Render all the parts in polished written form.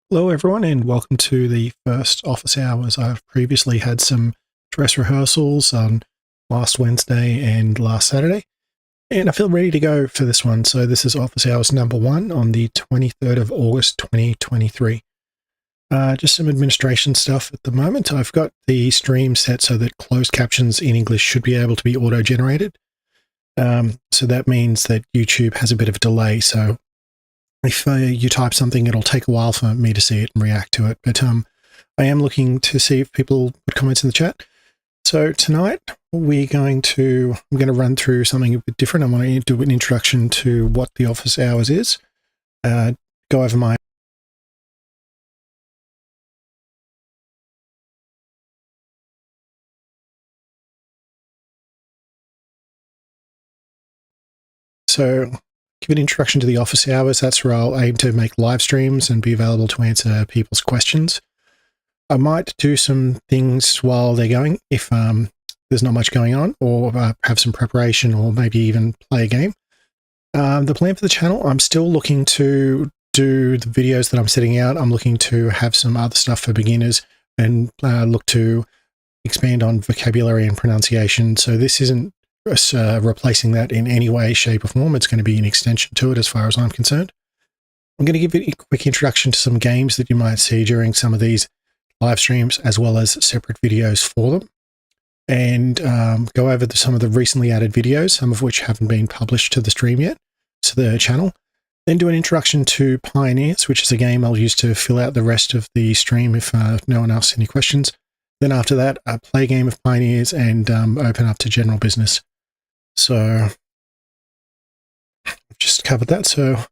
Hello everyone and welcome to the first office hours. I've previously had some dress rehearsals on last Wednesday and last Saturday, and I feel ready to go for this one. So this is office hours number 1 on the 23rd of August 2023. Just some administration stuff at the moment. I've got the stream set so that closed captions in English should be able to be auto-generated. So that means that YouTube has a bit of a delay, so if you type something, it'll take a while for me to see it and react to it. But I am looking to see if people put comments in the chat. So tonight I'm going to run through something a bit different. I want to do an introduction to what the office hours is. Go over my give an introduction to the office hours. That's where I'll aim to make live streams and be available to answer people's questions. I might do some things while they're going if there's not much going on, or have some preparation, or maybe even play a game. The plan for the channel, I'm still looking to do the videos that I'm setting out. I'm looking to have some other stuff for beginners and look to expand on vocabulary and pronunciation. So this isn't replacing that in any way, shape or form. It's going to be an extension to it as far as I'm concerned. I'm going to give you a quick introduction to some games that you might see during some of these live streams, as well as separate videos for them, and go over some of the recently added videos, some of which haven't been published to the stream yet, to the channel. Then do an introduction to Pioneers, which is a game I'll use to fill out the rest of the stream if no one else has any questions. Then after that, play a game of Pioneers and open up to general business. So I've just covered that. So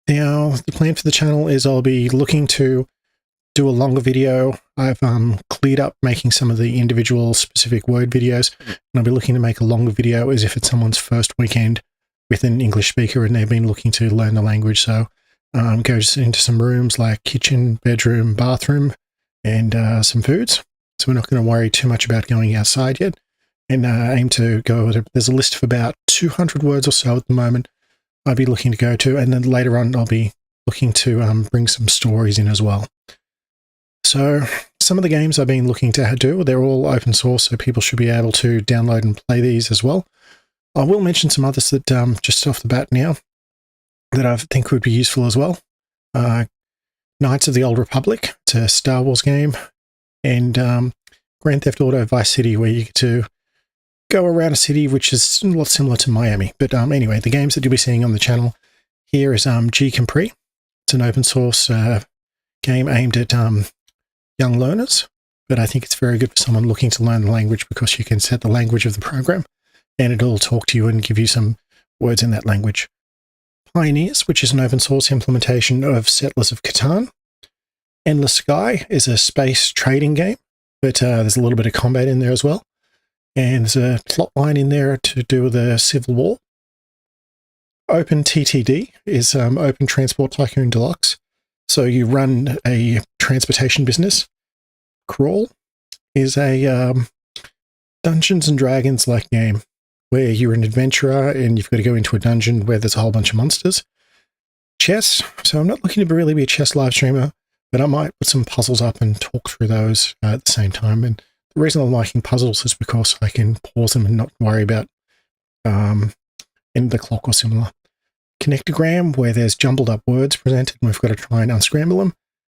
now the plan for the channel is I'll be looking to do a longer video. I've cleared up making some of the individual specific word videos, and I'll be looking to make a longer video as if it's someone's first weekend with an English speaker and they've been looking to learn the language. So goes into some rooms like kitchen, bedroom, bathroom, and some foods. So we're not going to worry too much about going outside yet, and aim to go. There's a list of about 200 words or so at the moment I'll be looking to go to, and then later on I'll be looking to bring some stories in as well. So some of the games I've been looking to do, they're all open source, so people should be able to download and play these as well. I will mention some others that just off the bat now that I think would be useful as well. Knights of the Old Republic, it's a Star Wars game, and Grand Theft Auto Vice City, where you get to go around a city which is a lot similar to Miami. But anyway, the games that you'll be seeing on the channel here is G Compris. It's an open source game aimed at young learners, but I think it's very good for someone looking to learn the language, because you can set the language of the program and it'll talk to you and give you some words in that language. Pioneers, which is an open source implementation of Settlers of Catan. Endless Sky is a space trading game, but there's a little bit of combat in there as well. And there's a plot line in there to do with the Civil War. Open TTD is Open Transport Tycoon Deluxe. So you run a transportation business. Crawl is a Dungeons and Dragons like game where you're an adventurer and you've got to go into a dungeon where there's a whole bunch of monsters. Chess. So I'm not looking to really be a chess live streamer, but I might put some puzzles up and talk through those at the same time. And the reason I'm liking puzzles is because I can pause them and not worry about end the clock or similar. Connectogram, where there's jumbled up words presented and we've got to try and unscramble them.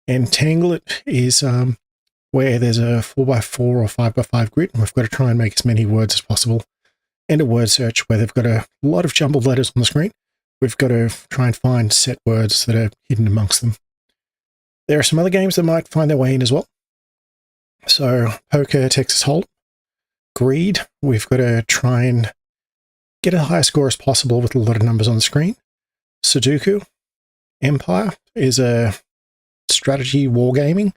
And Tangle It is where there's a 4x4 or 5x5 grid and we've got to try and make as many words as possible. And a word search, where they've got a lot of jumbled letters on the screen. We've got to try and find set words that are hidden amongst them. There are some other games that might find their way in as well. So Poker, Texas Hold'em, Greed, we've got to try and get a high score as possible with a lot of numbers on the screen. Sudoku. Empire is a strategy wargaming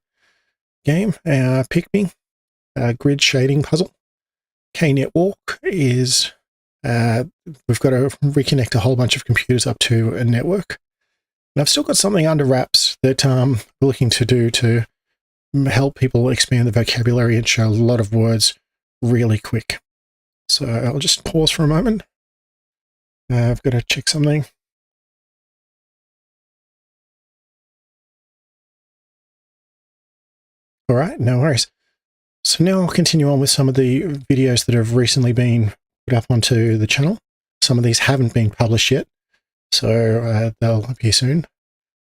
game. Pikmin, grid shading puzzle. K-Network is we've got to reconnect a whole bunch of computers up to a network. And I've still got something under wraps that we're looking to do to help people expand the vocabulary and show a lot of words really quick. So I'll just pause for a moment. I've got to check something. All right, no worries. So now I'll continue on with some of the videos that have recently been put up onto the channel. Some of these haven't been published yet, so they'll appear soon.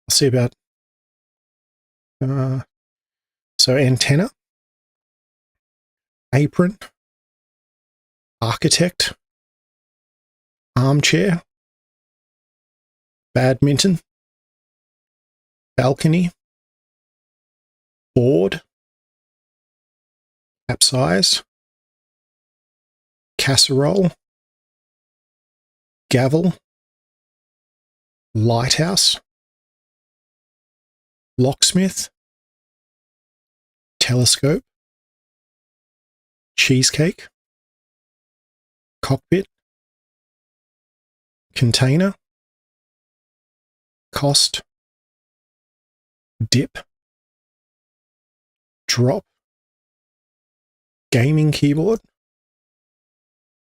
I'll see about so antenna, apron, architect, armchair, badminton, balcony, board, capsize, casserole, gavel, lighthouse, locksmith, telescope, cheesecake, cockpit, container, cost, dip, drop, gaming keyboard,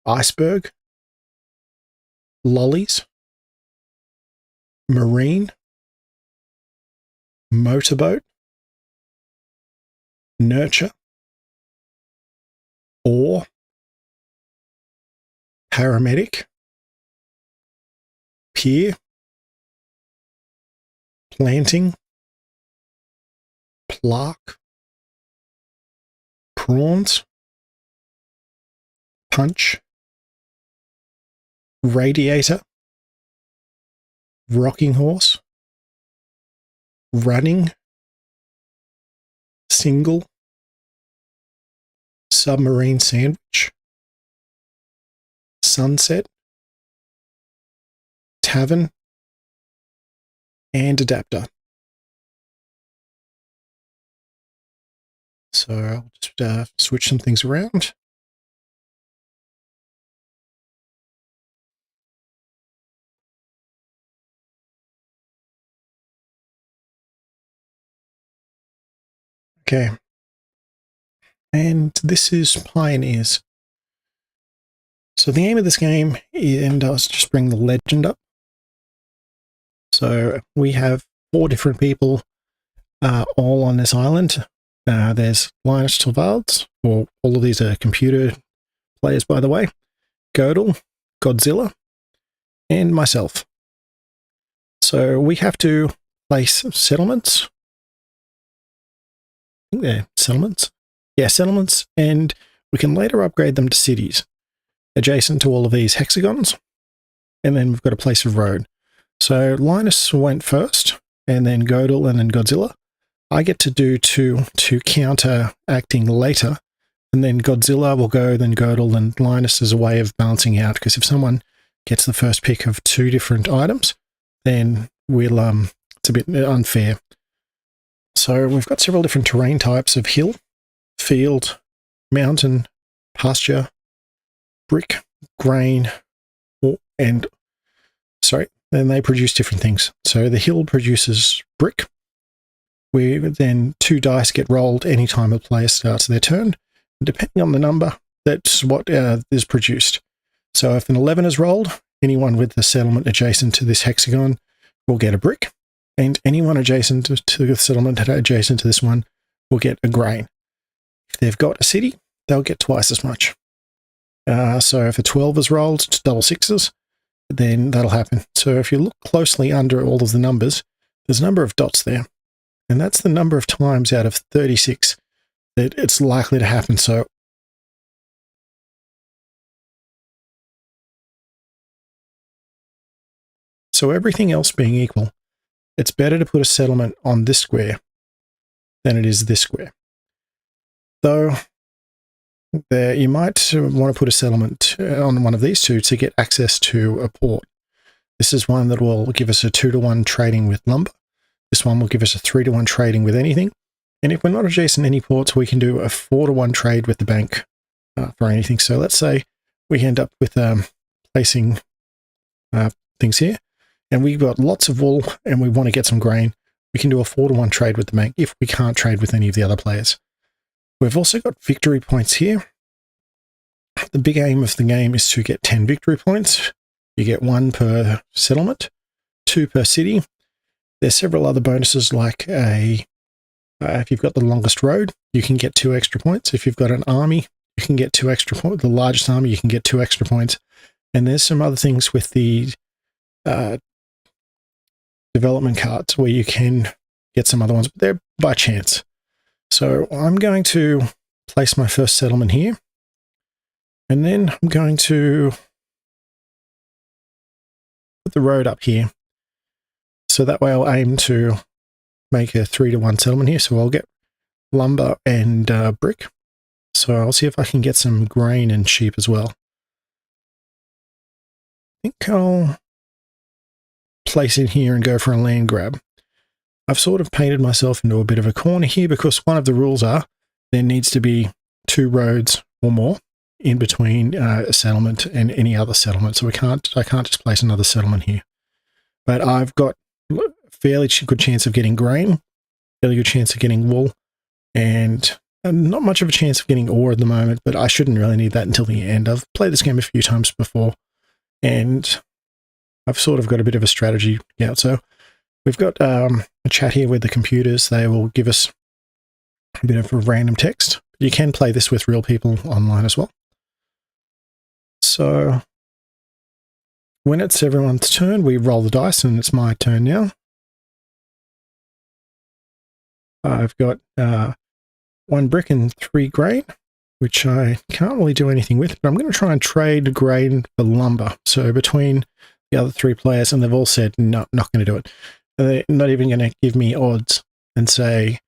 iceberg, lollies, marine, motorboat, nurture, ore, paramedic, pier, planting, plaque, prawns, punch, radiator, rocking horse, running, single, submarine sandwich, sunset, tavern, and adapter. So I'll just switch some things around. Okay. And this is Pioneers. So the aim of this game, and I'll just bring the legend up. So we have 4 different people all on this island. There's Linus Torvalds, or all of these are computer players, by the way, Gödel, Godzilla, and myself. So we have to place settlements. I think they're settlements. Yeah, settlements, and we can later upgrade them to cities adjacent to all of these hexagons. And then we've got a place of road. So Linus went first, and then Gödel, and then Godzilla. I get to do 2 to counter acting later, and then Godzilla will go, then Gödel, and Linus as a way of balancing out, because if someone gets the first pick of 2 different items, then we'll it's a bit unfair. So we've got several different terrain types of hill, field, mountain, pasture, brick, grain, and then they produce different things. So the hill produces brick. Then 2 dice get rolled anytime a player starts their turn. Depending on the number, that's what is produced. So if an 11 is rolled, anyone with the settlement adjacent to this hexagon will get a brick, and anyone adjacent to the settlement adjacent to this one will get a grain. If they've got a city, they'll get twice as much. So if a 12 is rolled, it's double sixes, then that'll happen. So if you look closely under all of the numbers, there's a number of dots there. And that's the number of times out of 36 that it's likely to happen. So everything else being equal, it's better to put a settlement on this square than it is this square. Though you might want to put a settlement on one of these 2 to get access to a port. This is one that will give us a 2-to-1 trading with lumber. This one will give us a 3-to-1 trading with anything. And if we're not adjacent to any ports, we can do a 4-to-1 trade with the bank for anything. So let's say we end up with placing things here, and we've got lots of wool and we want to get some grain. We can do a 4-to-1 trade with the bank if we can't trade with any of the other players. We've also got victory points here. The big aim of the game is to get 10 victory points. You get 1 per settlement, 2 per city. There's several other bonuses like a If you've got the longest road, you can get 2 extra points. If you've got an army, you can get 2 extra points. The largest army, you can get 2 extra points. And there's some other things with the development cards where you can get some other ones, but they're by chance. So I'm going to place my first settlement here. And then I'm going to put the road up here. So that way I'll aim to make a 3-to-1 settlement here. So I'll get lumber and brick. So I'll see if I can get some grain and sheep as well. I think I'll place in here and go for a land grab. I've sort of painted myself into a bit of a corner here because one of the rules are there needs to be 2 roads or more in between a settlement and any other settlement. So I can't just place another settlement here. But I've got a fairly good chance of getting grain, fairly good chance of getting wool, and not much of a chance of getting ore at the moment, but I shouldn't really need that until the end. I've played this game a few times before, and I've sort of got a bit of a strategy out. So we've got a chat here with the computers. They will give us a bit of a random text. You can play this with real people online as well. So when it's everyone's turn, we roll the dice, and it's my turn now. I've got 1 brick and 3 grain, which I can't really do anything with, but I'm going to try and trade grain for lumber. So between the other 3 players, and they've all said, no, not going to do it. They're not even going to give me odds and say,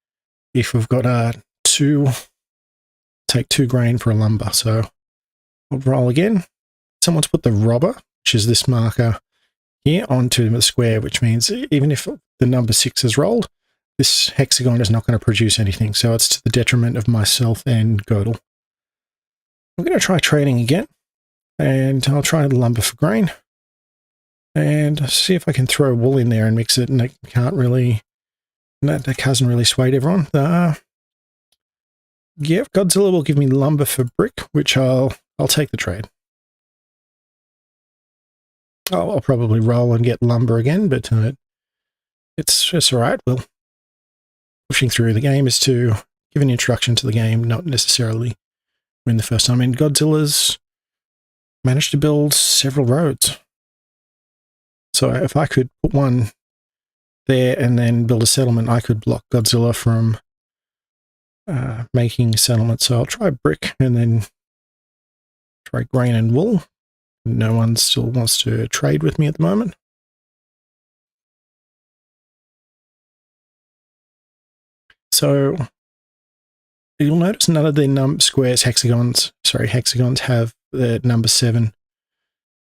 if we've got 2, take 2 grain for a lumber. So I'll roll again. Someone's put the robber, which is this marker here, onto the square, which means even if the number 6 is rolled, this hexagon is not going to produce anything. So it's to the detriment of myself and Godel. I'm going to try trading again, and I'll try the lumber for grain and see if I can throw wool in there and mix it. And that hasn't really swayed everyone. Yeah, Godzilla will give me lumber for brick, which I'll take the trade. I'll probably roll and get lumber again, but it's all right. Well, pushing through the game is to give an introduction to the game, not necessarily win the first time. And Godzilla's managed to build several roads. So if I could put one there and then build a settlement, I could block Godzilla from making settlements. So I'll try brick and then try grain and wool. No one still wants to trade with me at the moment. So you'll notice none of the hexagons have the number 7.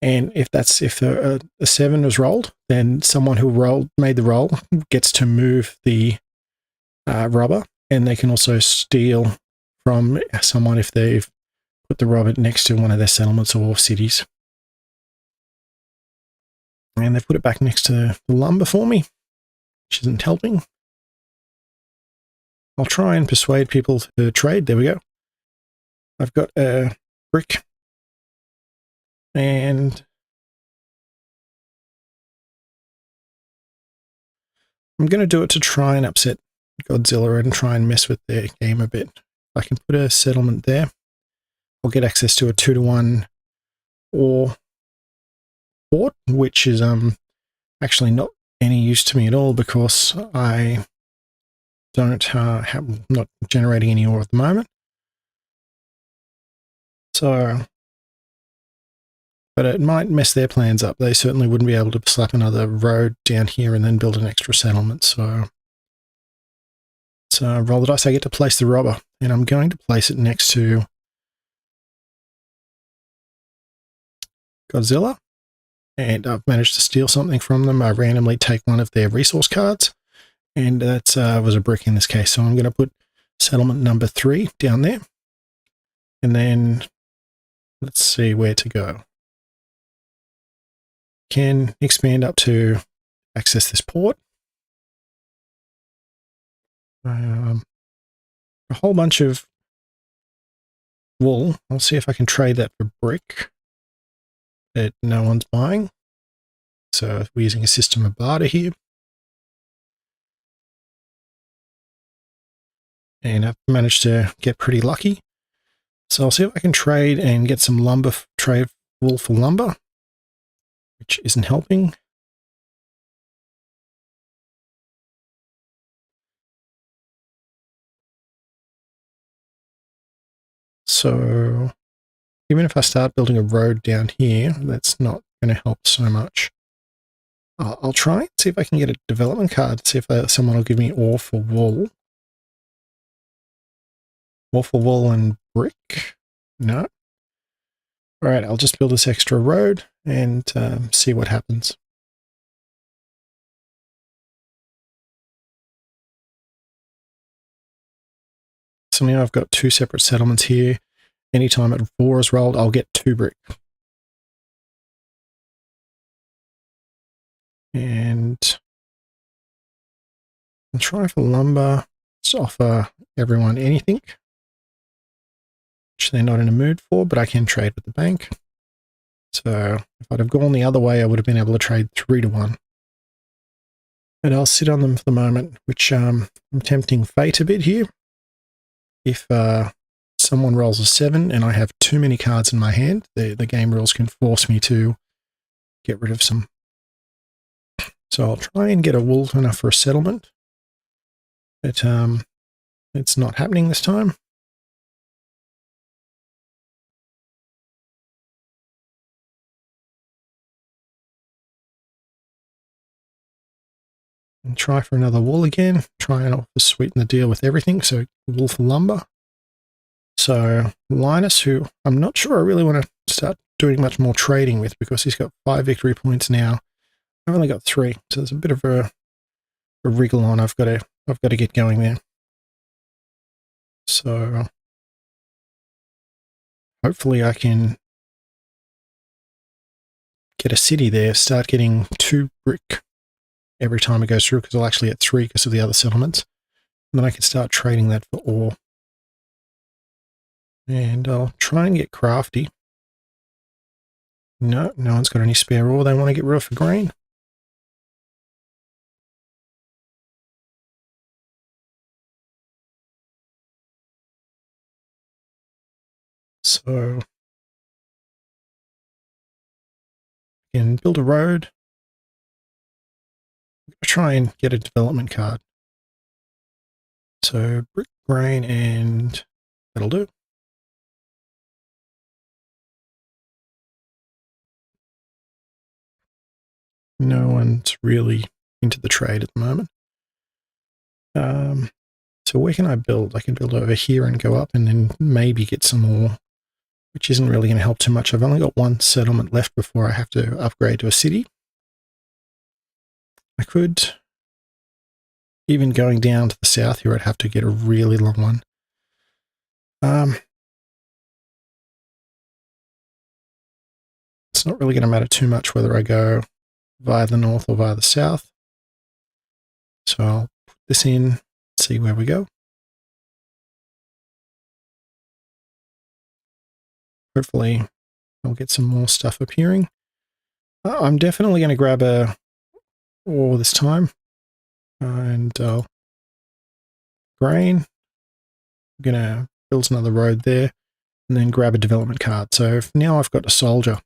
And if a 7 was rolled, then someone who made the roll gets to move the robber, and they can also steal from someone if they've put the robber next to one of their settlements or cities. And they've put it back next to the lumber for me, which isn't helping. I'll try and persuade people to trade. There we go. I've got a brick and I'm going to do it to try and upset Godzilla and try and mess with their game a bit. I can put a settlement there. I'll get access to a 2-to-1 ore port, which is actually not any use to me at all because I don't not generating any ore at the moment. So, but it might mess their plans up. They certainly wouldn't be able to slap another road down here and then build an extra settlement. So roll the dice. I get to place the robber, and I'm going to place it next to Godzilla. And I've managed to steal something from them. I randomly take one of their resource cards, and that was a brick in this case. So I'm going to put settlement number 3 down there, and then let's see where to go. Can expand up to access this port. A whole bunch of wool. I'll see if I can trade that for brick that no one's buying. So we're using a system of barter here. and I've managed to get pretty lucky. So I'll see if I can trade and get some lumber, trade wool for lumber, which isn't helping. So even if I start building a road down here, that's not going to help so much. I'll try and see if I can get a development card, see if someone will give me ore for wool. Ore for wool and brick? No. All right, I'll just build this extra road and see what happens. So now I've got 2 separate settlements here. Anytime a 4 is rolled, I'll get 2 brick. And I'll try for lumber, just offer everyone anything, which they're not in a mood for, but I can trade with the bank. So if I'd have gone the other way, I would have been able to trade 3 to 1. And I'll sit on them for the moment, which I'm tempting fate a bit here. If someone rolls a 7 and I have too many cards in my hand, the game rules can force me to get rid of some. So I'll try and get a wool enough for a settlement. But it's not happening this time. And try for another wool again. Try and sweeten the deal with everything. So wool for lumber. So Linus, who I'm not sure I really want to start doing much more trading with because he's got 5 victory points now. I've only got 3, so there's a bit of a wriggle on. I've got to get going there. So hopefully I can get a city there. Start getting 2 brick every time it goes through, because I'll actually get 3 because of the other settlements. And then I can start trading that for ore. And I'll try and get crafty. No one's got any spare ore they want to get rid of for grain. So I can build a road. I'm going to try and get a development card. So brick, grain, and that'll do. No one's really into the trade at the moment. So where can I build? I can build over here and go up and then maybe get some more, which isn't really going to help too much. I've only got 1 settlement left before I have to upgrade to a city. I could, even going down to the south here, I'd have to get a really long one. It's not really going to matter too much whether I go via the north or via the south. So I'll put this in, see where we go. Hopefully I'll get some more stuff appearing. I'm definitely going to grab a ore this time. And grain. I'm going to build another road there and then grab a development card. So now I've got a soldier,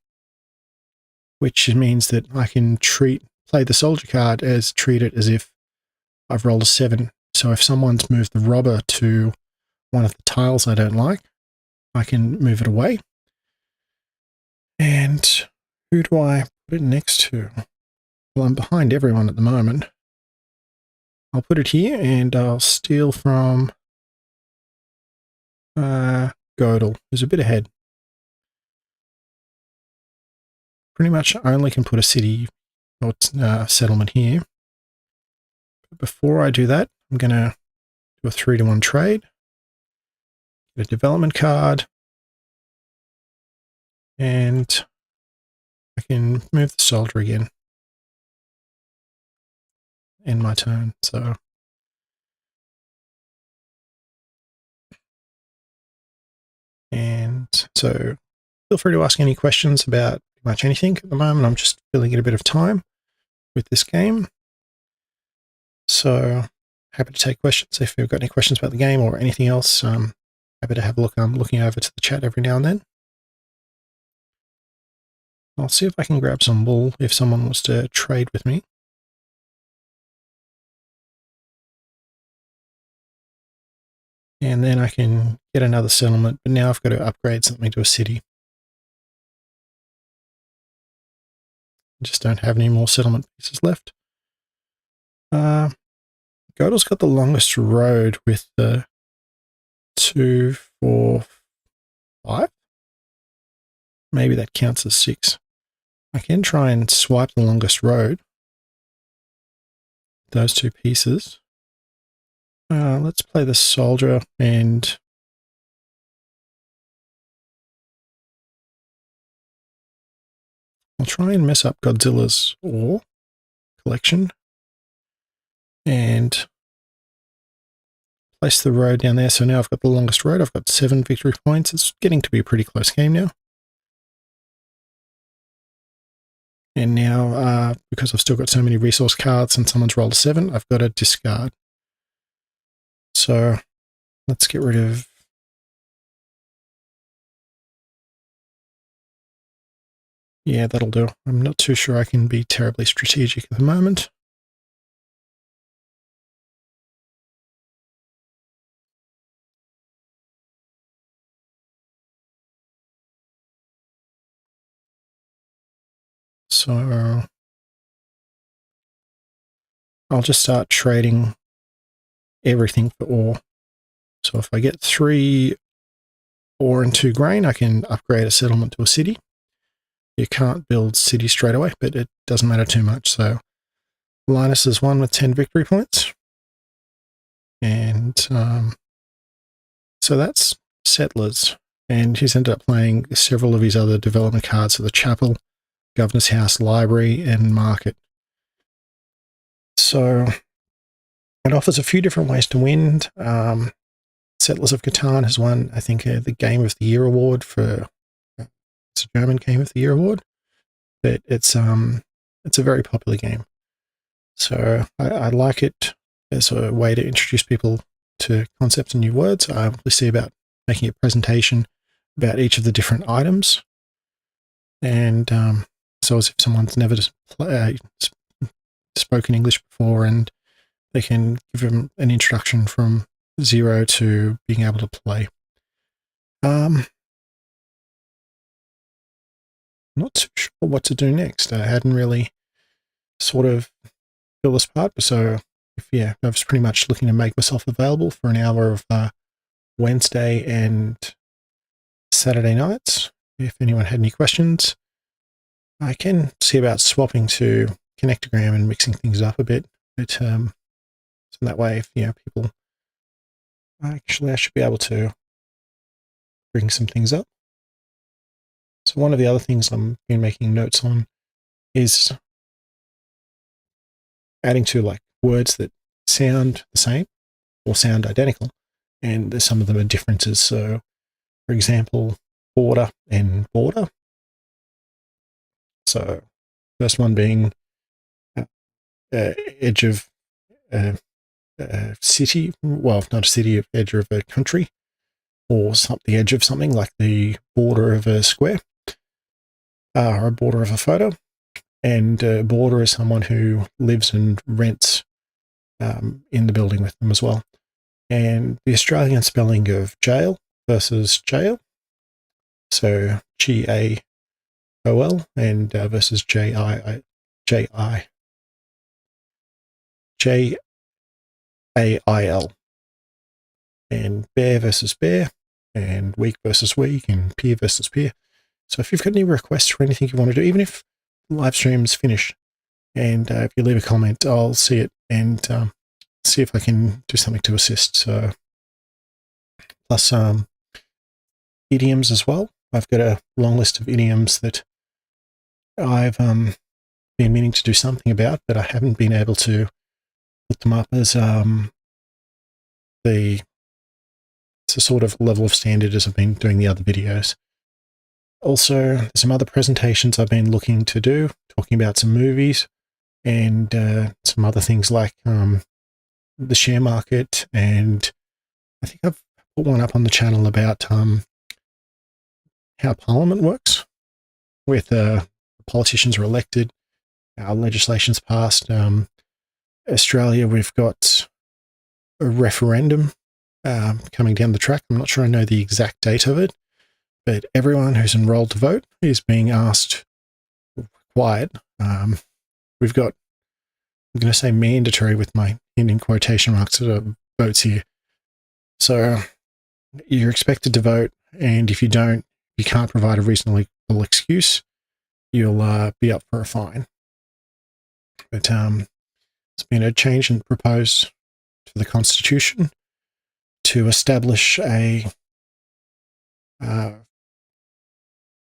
which means that I can play the soldier card as treat it as if I've rolled a 7. So if someone's moved the robber to one of the tiles I don't like, I can move it away. And who do I put it next to? Well, I'm behind everyone at the moment. I'll put it here and I'll steal from Godel, who's a bit ahead. Pretty much only can put a city or settlement here. But before I do that, I'm going to do a 3 to 1 trade. Get a development card. And I can move the soldier again. End my turn. So feel free to ask any questions about pretty much anything at the moment. I'm just filling in a bit of time with this game. So happy to take questions. If you've got any questions about the game or anything else, happy to have a look. I'm looking over to the chat every now and then. I'll see if I can grab some wool if someone wants to trade with me. And then I can get another settlement, but now I've got to upgrade something to a city. I just don't have any more settlement pieces left. Godel's got the longest road with the 2, 4, 5. Maybe that counts as 6. I can try and swipe the longest road. Those two pieces. Let's play the soldier and I'll try and mess up Godzilla's ore collection and place the road down there. So now I've got the longest road. I've got 7 victory points. It's getting to be a pretty close game now. And now, because I've still got so many resource cards and someone's rolled a 7, I've got to discard. So let's get rid of... Yeah, that'll do. I'm not too sure I can be terribly strategic at the moment. So I'll just start trading everything for ore. So if I get 3 ore and 2 grain, I can upgrade a settlement to a city. You can't build cities straight away, but it doesn't matter too much. So Linus is 1 with 10 victory points. And so that's Settlers. And he's ended up playing several of his other development cards, so the Chapel, Governor's House, Library, and Market. So it offers a few different ways to win. Settlers of Catan has won, I think, the Game of the Year award for... It's a German Game of the Year award, but it's a very popular game. So I like it as a way to introduce people to concepts and new words. I obviously see about making a presentation about each of the different items. And so as if someone's never spoken English before, and they can give them an introduction from 0 to being able to play. Not too sure what to do next. I hadn't really sort of filled this part, so I was pretty much looking to make myself available for an hour of Wednesday and Saturday nights. If anyone had any questions, I can see about swapping to Connectogram and mixing things up a bit. But so that way, if people, actually, I should be able to bring some things up. So one of the other things I've been making notes on is adding to like words that sound the same or sound identical, and some of them are differences. So, for example, border and border. So, first one being edge of a city. Well, not a city, edge of a country, or the edge of something like the border of a square. Or a border of a photo, and a border is someone who lives and rents in the building with them as well. And the Australian spelling of jail versus jail, so G-A-O-L and versus J-I-J-I. J-A-I-L. And bear versus bear, and week versus week, and peer versus peer. So if you've got any requests for anything you want to do, even if the live stream's finished, and if you leave a comment, I'll see it and see if I can do something to assist. So, plus idioms as well. I've got a long list of idioms that I've been meaning to do something about, but I haven't been able to put them up as it's a sort of level of standard as I've been doing the other videos. Also, some other presentations I've been looking to do, talking about some movies and some other things like the share market, and I think I've put one up on the channel about how Parliament works, with politicians are elected, our legislation's passed. Australia, we've got a referendum coming down the track. I'm not sure I know the exact date of it, but everyone who's enrolled to vote is being asked, required. We've got, I'm going to say mandatory with my in quotation marks, votes here. So you're expected to vote, and if you don't, you can't provide a reasonable excuse, you'll be up for a fine. But it's been a change and proposed to the Constitution to establish a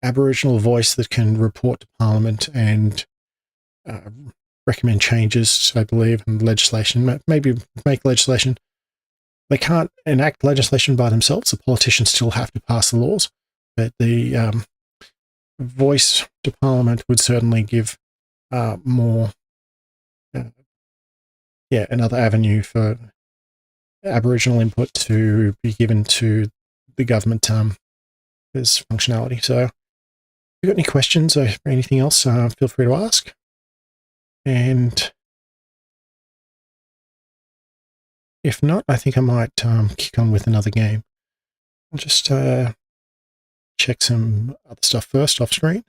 Aboriginal voice that can report to Parliament and recommend changes, I believe, and legislation, maybe make legislation. They can't enact legislation by themselves. The politicians still have to pass the laws, but the voice to Parliament would certainly give more, another avenue for Aboriginal input to be given to the government as functionality. So if you've got any questions or anything else, feel free to ask. And if not, I think I might kick on with another game. I'll just check some other stuff first off screen.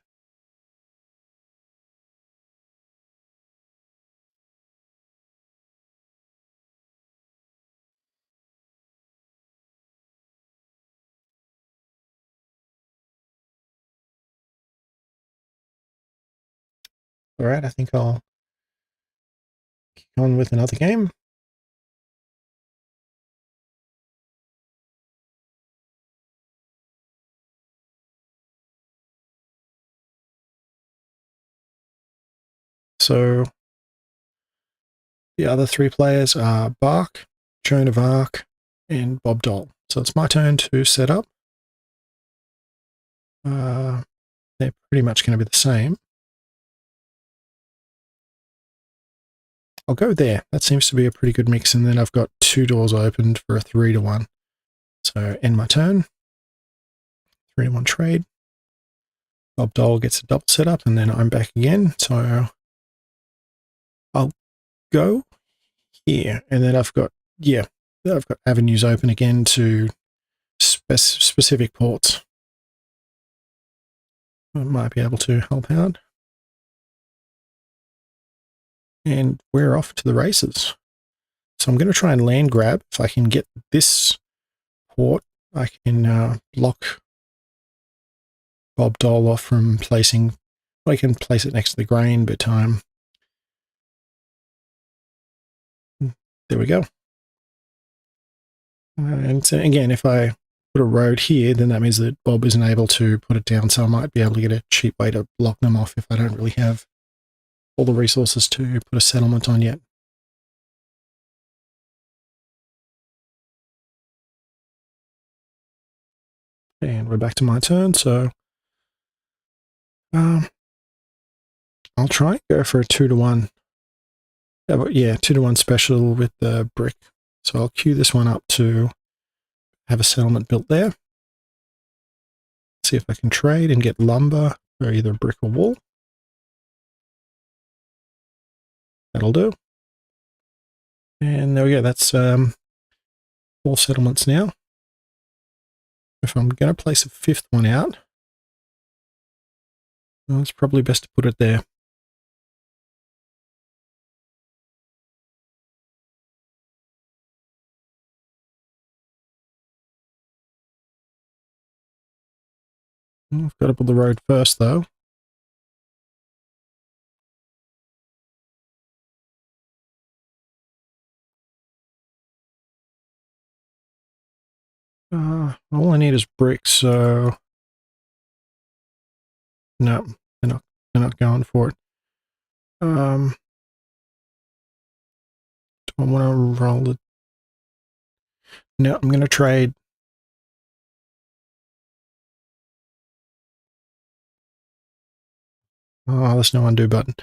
All right, I think I'll kick on with another game. So the other three players are Bark, Joan of Arc, and Bob Dole. So it's my turn to set up. They're pretty much going to be the same. I'll go there. That seems to be a pretty good mix. And then I've got 2 doors opened for a 3-to-1. So end my turn. 3-to-1 trade. Bob Dole gets a double setup, and then I'm back again. So I'll go here, and then I've got avenues open again to specific ports. I might be able to help out. And we're off to the races. So I'm going to try and land grab. If I can get this port, I can block Bob Dole off from placing. I can place it next to the grain, but there we go. And so again, if I put a road here, then that means that Bob isn't able to put it down, so I might be able to get a cheap way to block them off if I don't really have all the resources to put a settlement on yet. And we're back to my turn, so I'll try and go for a 2-to-1. Yeah, 2-to-1 special with the brick. So I'll queue this one up to have a settlement built there. See if I can trade and get lumber for either brick or wool. That'll do. And there we go. That's 4 settlements now. If I'm going to place a 5th one out, well, it's probably best to put it there. I've got to put the road first, though. All I need is bricks, so no, they're not going for it. Do I want to roll it? No, I'm going to trade. Oh, there's no undo button.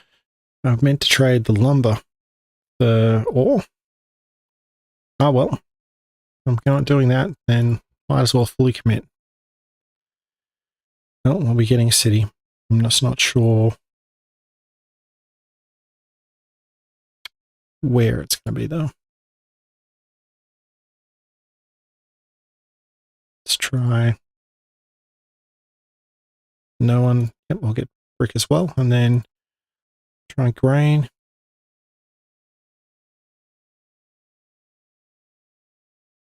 I've meant to trade the lumber, the ore. Oh well, if I'm not doing that, then might as well fully commit. Well, we'll be getting a city. I'm just not sure where it's going to be though. Let's try. No one. Yep, we'll get brick as well, and then try grain.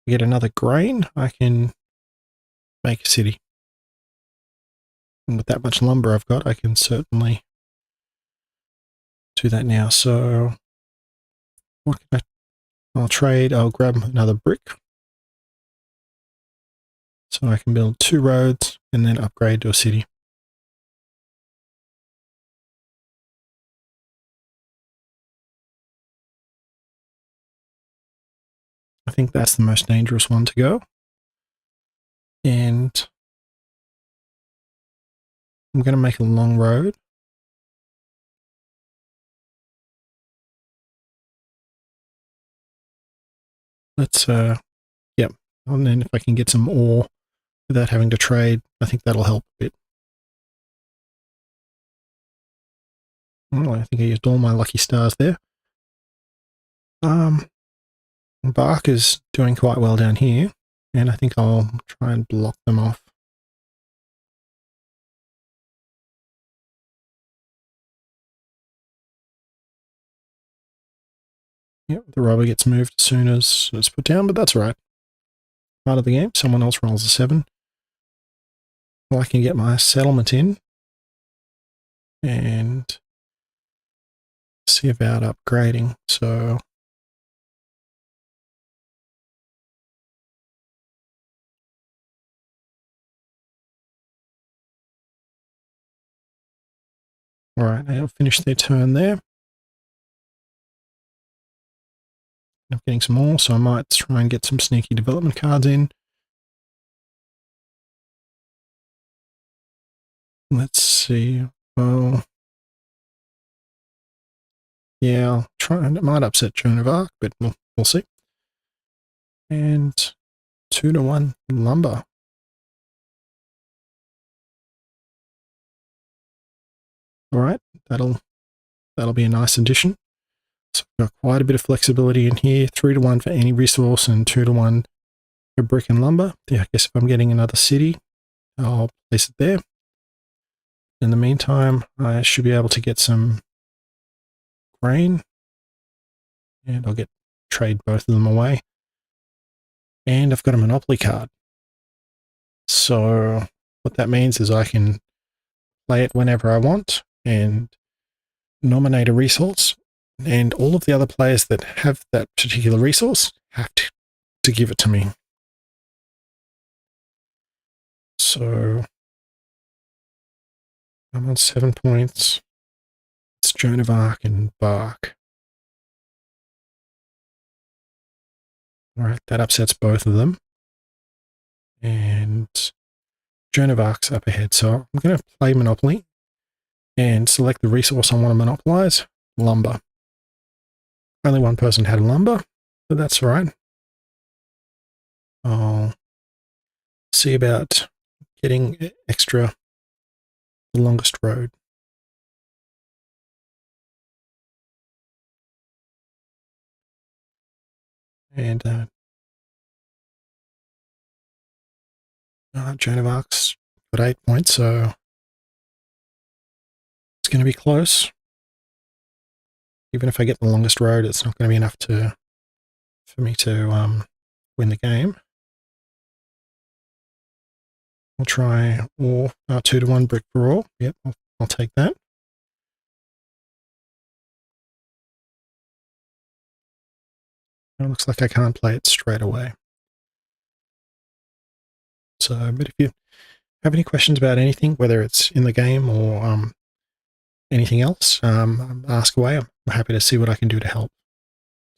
Get another grain. I can make a city. And with that much lumber I've got, I can certainly do that now. So what can I'll trade. I'll grab another brick. So I can build 2 roads and then upgrade to a city. I think that's the most dangerous one to go. And I'm going to make a long road. Let's, yep. And then if I can get some ore without having to trade, I think that'll help a bit. Well, I think I used all my lucky stars there. Bark is doing quite well down here, and I think I'll try and block them off. Yep, the rubber gets moved as soon as it's put down, but that's all right. Part of the game. Someone else rolls a 7. Well, I can get my settlement in and see about upgrading. So all right, they'll finish their turn there. I'm getting some more, so I might try and get some sneaky development cards in. Let's see. Well, yeah, I'll try, and it might upset Joan of Arc, but we'll see. And 2-1 lumber. All right, that'll be a nice addition. So we've got quite a bit of flexibility in here. 3-1 for any resource and 2-1 for brick and lumber. Yeah, I guess if I'm getting another city, I'll place it there. In the meantime, I should be able to get some grain, and I'll trade both of them away. And I've got a monopoly card. So what that means is I can play it whenever I want and nominate a resource, and all of the other players that have that particular resource have to give it to me. So I'm on 7 points. It's Joan of Arc and Bark. All right, that upsets both of them. And Joan of Arc's up ahead. So I'm going to play Monopoly and select the resource I want to monopolize, lumber. Only one person had lumber, but that's all right. I'll see about getting extra the longest road. And Joan of Arc's got 8 points, so it's going to be close. Even if I get the longest road, it's not going to be enough for me to win the game. I'll try ore, 2-1 brick for ore. Yep, I'll take that. It looks like I can't play it straight away. So, but if you have any questions about anything, whether it's in the game or anything else, ask away. I'm happy to see what I can do to help.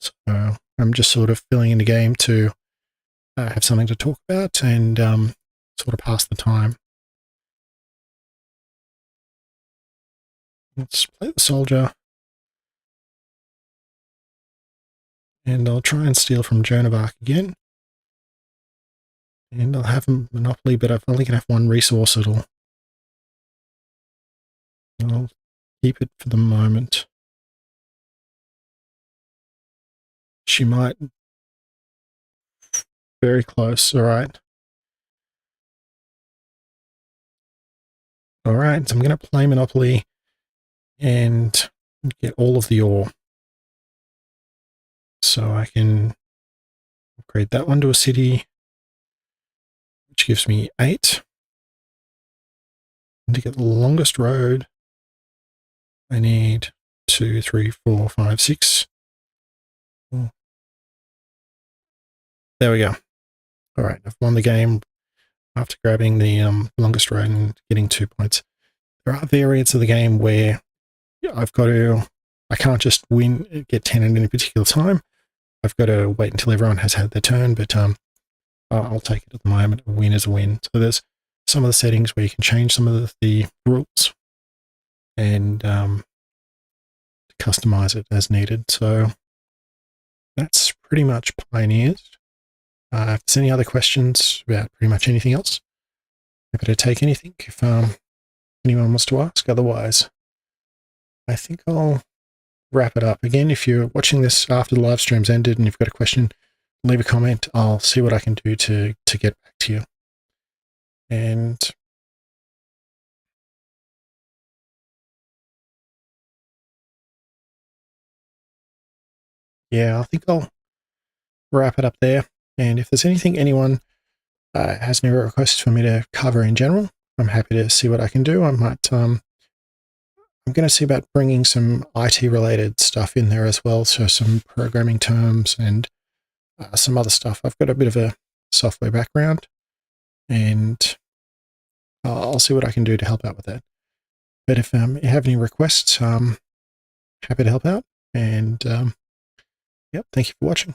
So I'm just sort of filling in the game to have something to talk about and sort of pass the time. Let's play the soldier. And I'll try and steal from Joan of Arc again. And I'll have a monopoly, but I've only going to have one resource at all. I'll keep it for the moment. She might. Very close. All right. All right. So I'm going to play Monopoly and get all of the ore. So I can upgrade that one to a city, which gives me 8. And to get the longest road, I need 2, 3, 4, 5, 6. There we go. All right, I've won the game after grabbing the longest road and getting 2 points. There are variants of the game where I can't just get 10 at any particular time. I've got to wait until everyone has had their turn, but I'll take it at the moment. A win is a win. So there's some of the settings where you can change some of the rules and customize it as needed. So that's pretty much Pioneers. If there's any other questions about pretty much anything else, happy to take anything if anyone wants to ask. Otherwise, I think I'll wrap it up. Again, if you're watching this after the live stream's ended and you've got a question, leave a comment. I'll see what I can do to get back to you. And yeah, I think I'll wrap it up there. And if there's anything anyone has any requests for me to cover in general, I'm happy to see what I can do. I might, I'm going to see about bringing some IT related stuff in there as well. So some programming terms and some other stuff. I've got a bit of a software background and I'll see what I can do to help out with that. But if you have any requests, happy to help out. And yep, thank you for watching.